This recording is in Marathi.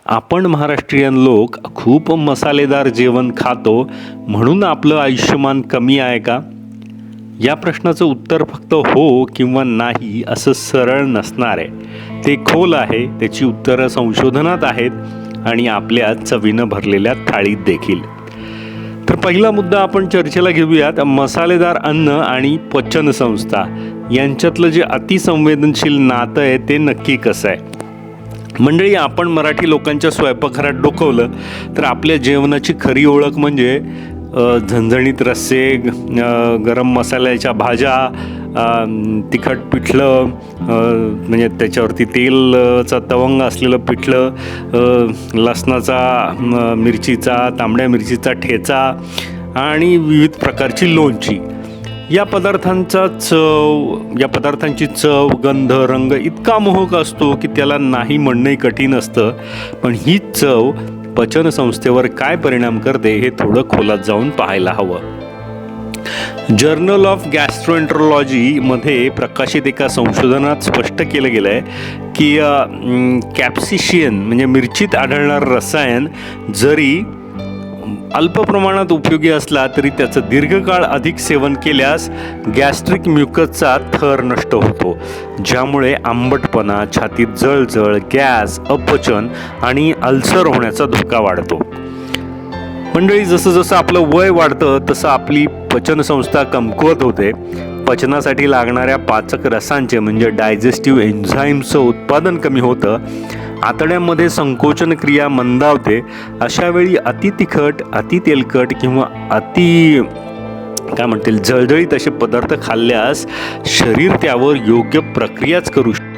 आपण महाराष्ट्रीयन लोक खूप मसालेदार जेवण खातो म्हणून आपलं आयुष्यमान कमी आहे का? या प्रश्नाचं उत्तर फक्त हो किंवा नाही असं सरळ नसणार आहे. ते खोल आहे, त्याची उत्तरं संशोधनात आहेत आणि आपल्या चवीनं भरलेल्या थाळीत देखील. तर पहिला मुद्दा आपण चर्चेला घेऊयात, मसालेदार अन्न आणि पचनसंस्था यांच्यातलं जे अतिसंवेदनशील नातं आहे ते नक्की कसं आहे. मंडळी, आपण मराठी लोकांच्या स्वयंपाकघरात डोकवलं तर आपल्या जेवणाची खरी ओळख म्हणजे झणझणीत रस्से, गरम मसाल्याच्या भाज्या, तिखट पिठलं, म्हणजे त्याच्यावरती तेलचं तवंग असलेलं पिठलं, लसणाचा, मिरचीचा, तांबड्या मिरचीचा ठेचा आणि विविध प्रकारची लोणची. या पदार्थांची चव, गंध, रंग इतका मोहक असतो की त्याला नाही म्हणणंही कठीण असतं. पण हीच चव पचनसंस्थेवर काय परिणाम करते हे थोडं खोलात जाऊन पाहायला हवं. जर्नल ऑफ गॅस्ट्रोएंटरोलॉजीमध्ये प्रकाशित एका संशोधनात स्पष्ट केलं गेलं आहे की कॅप्सिशियन म्हणजे मिरचीत आढळणारं रसायन जरी अल्प प्रमाणात उपयोगी असला तरी त्याचं दीर्घकाळ अधिक सेवन केल्यास गॅस्ट्रिक म्युकसचा थर नष्ट होतो, ज्यामुळे आंबटपणा, छातीत जळजळ, गॅस, अपचन आणि अल्सर होण्याचा धोका वाढतो. मंडळी, जसं जसं आपलं वय वाढतं तसं आपली पचनसंस्था कमकुवत होते. पचनासाठी लागणाऱ्या पाचक रसांचे म्हणजे डायजेस्टिव्ह एन्झाईम्सचं उत्पादन कमी होतं. आतड्यामध्ये संकोचन क्रिया मंदावते. अशा वेळी अति तिखट, अति तेलकट किंवा जळजळीत असे पदार्थ खाल्ल्यास शरीर त्यावर योग्य प्रक्रियाच करू शकते.